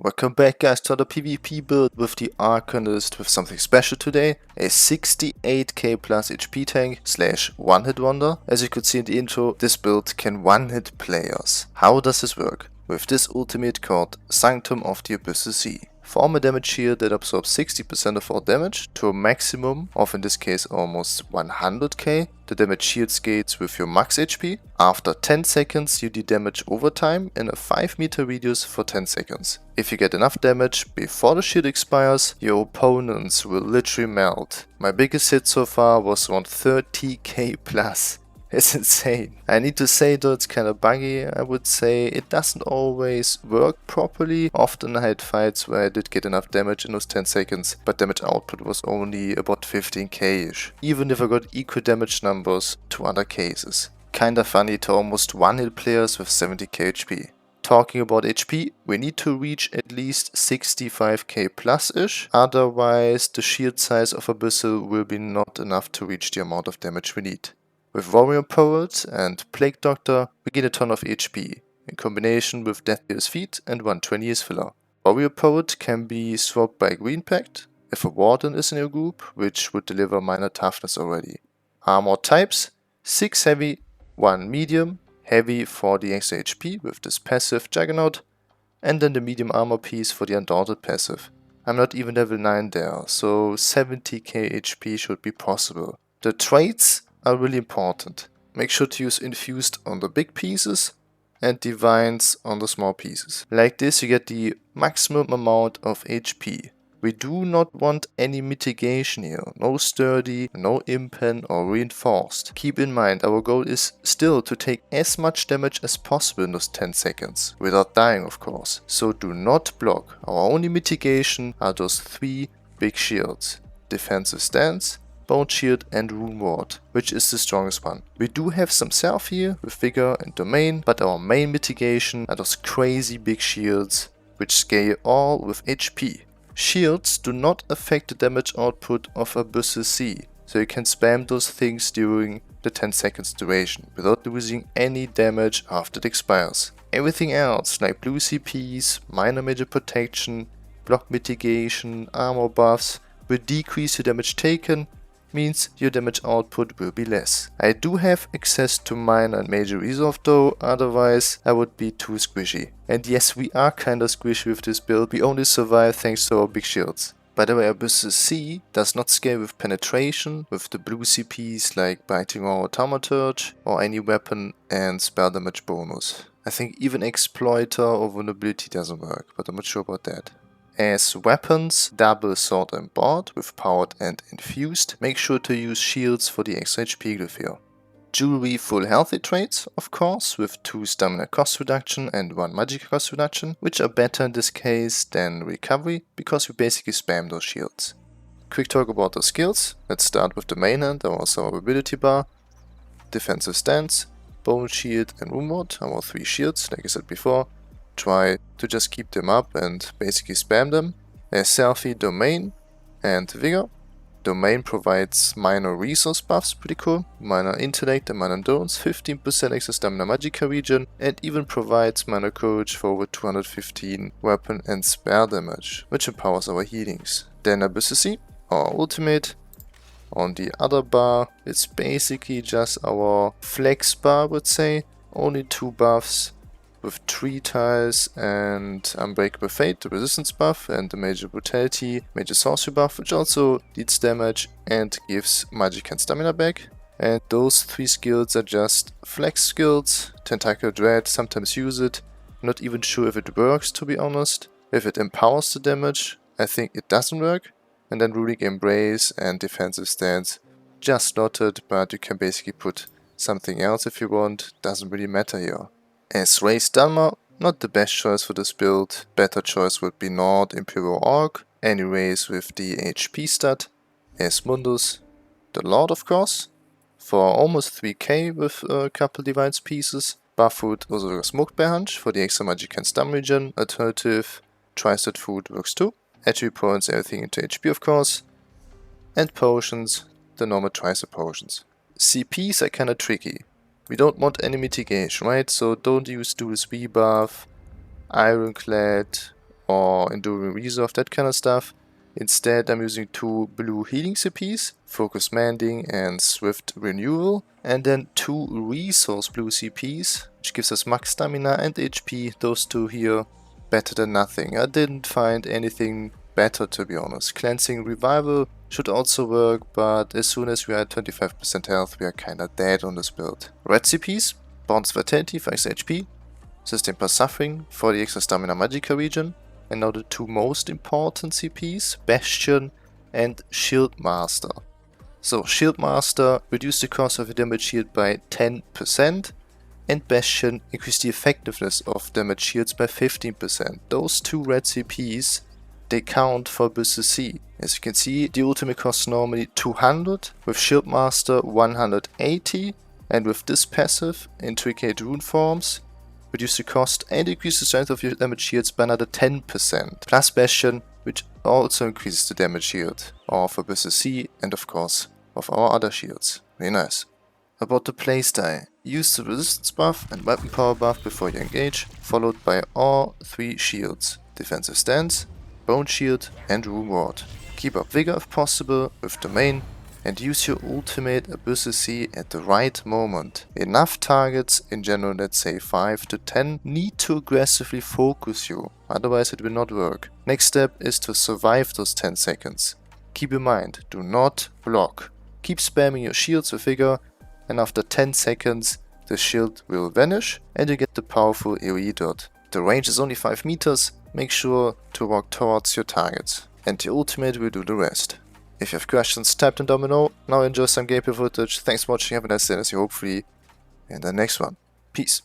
Welcome back guys to the PvP build with the Arcanist with something special today. A 68k plus HP tank slash one hit wonder. As you could see in the intro, this build can one hit players. How does this work? With this ultimate called Sanctum of the Abyssal Sea. Form a damage shield that absorbs 60% of all damage to a maximum of, in this case, almost 100k. The damage shield scales with your max HP. After 10 seconds you do damage over time in a 5 meter radius for 10 seconds. If you get enough damage before the shield expires, your opponents will literally melt. My biggest hit so far was around 30k plus. It's insane. I need to say though, it's kinda buggy. I would say it doesn't always work properly. Often I had fights where I did get enough damage in those 10 seconds, but damage output was only about 15k-ish. Even if I got equal damage numbers to other cases. Kinda funny to almost one hit players with 70k HP. Talking about HP, we need to reach at least 65k plus-ish, otherwise the shield size of Abyssal will be not enough to reach the amount of damage we need. With Warrior Poet and Plague Doctor, we gain a ton of HP, in combination with Death Dealer's Feat and 120 as filler. Warrior Poet can be swapped by Green Pact, if a Warden is in your group, which would deliver minor toughness already. Armor types, 6 heavy, 1 medium, heavy for the extra HP with this passive Juggernaut, and then the medium armor piece for the Undaunted passive. I'm not even level 9 there, so 70k HP should be possible. The traits are really important. Make sure to use Infused on the big pieces and Divines on the small pieces. Like this you get the maximum amount of HP. We do not want any mitigation here. No Sturdy, no Impen or Reinforced. Keep in mind our goal is still to take as much damage as possible in those 10 seconds. Without dying of course. So do not block. Our only mitigation are those 3 big shields. Defensive Stance, Bone Shield and Rune Ward, which is the strongest one. We do have some self here with Vigor and Domain, but our main mitigation are those crazy big shields, which scale all with HP. Shields do not affect the damage output of Abyssal Sea, so you can spam those things during the 10 seconds duration, without losing any damage after it expires. Everything else, like blue CPs, minor major protection, block mitigation, armor buffs, will decrease your damage taken, means your damage output will be less. I do have access to minor and major resolve though, otherwise I would be too squishy. And yes, we are kinda squishy with this build, we only survive thanks to our big shields. By the way, Abyssal Sea does not scale with penetration, with the blue CPs like Biting or Thaumaturge, or any weapon and spell damage bonus. I think even Exploiter or Vulnerability doesn't work, but I'm not sure about that. As weapons, double sword and board with powered and infused. Make sure to use shields for the extra HP glyph here. Jewelry full healthy traits, of course, with 2 stamina cost reduction and 1 Magicka cost reduction, which are better in this case than recovery, because we basically spam those shields. Quick talk about the skills. Let's start with the main hand, also our ability bar. Defensive Stance, Bone Shield and Rune Ward, our 3 shields, like I said before. Try to just keep them up and basically spam them. As Selfie, Domain and Vigor. Domain provides minor resource buffs, pretty cool. Minor Intellect and minor Endurance, 15% extra stamina Magicka regen, and even provides minor Courage for over 215 weapon and spell damage, which empowers our healings. Then Abyssal Sea, our ultimate. On the other bar, it's basically just our flex bar, I would say. Only 2 buffs, with 3 tiles and Unbreakable Fate, the resistance buff, and the Major Brutality, Major Sorcery buff, which also deals damage and gives magic and stamina back. And those 3 skills are just flex skills. Tentacle Dread, sometimes use it. Not even sure if it works, to be honest. If it empowers the damage, I think it doesn't work. And then Runic Embrace and Defensive Stance, just slotted, but you can basically put something else if you want, doesn't really matter here. As Raised Dalma, not the best choice for this build. Better choice would be Nord Imperial Orc, any race with the HP stat. As Mundus, the Lord of course, for almost 3k with a couple Divines pieces. Barfoot also Smoked Bear Hunch for the extra magic and stam regen. Alternative, Tri-Stat Food works too. Attribute points everything into HP of course. And potions, the normal Tri-Stat potions. CPs are kinda tricky. We don't want any mitigation, right? So don't use Duel's rebuff, Ironclad, or Enduring Resolve, that kind of stuff. Instead, I'm using 2 blue healing CPs, Focus Mending and Swift Renewal, and then 2 Resource blue CPs, which gives us max stamina and HP. Those 2 here, better than nothing. I didn't find anything better, to be honest. Cleansing Revival should also work, but as soon as we are at 25% health, we are kinda dead on this build. Red CPs, Bonds Vitality for extra HP, System Plus Suffering for the extra stamina Magicka region, and now the 2 most important CPs, Bastion and Shield Master. So Shield Master reduce the cost of your damage shield by 10%, and Bastion increase the effectiveness of damage shields by 15%. Those 2 red CPs, they count for business C. As you can see, the ultimate costs normally 200, with Shield Master 180, and with this passive, Intricate Rune Forms, reduce the cost and increase the strength of your damage shields by another 10%. Plus Bastion, which also increases the damage shield of a business C and of course of our other shields. Very nice. About the playstyle. Use the resistance buff and weapon power buff before you engage, followed by all 3 shields. Defensive stance, bone shield and rune ward. Keep up vigor if possible with domain, and use your ultimate Abyssosy at the right moment. Enough targets, in general let's say 5 to 10, need to aggressively focus you, otherwise it will not work. Next step is to survive those 10 seconds. Keep in mind, do not block. Keep spamming your shields with vigor, and after 10 seconds the shield will vanish and you get the powerful AoE dot. The range is only 5 meters, make sure to walk towards your targets, and the ultimate will do the rest. If you have questions, type them down below. Now enjoy some gameplay footage. Thanks for watching, have a nice day, and see you hopefully in the next one. Peace.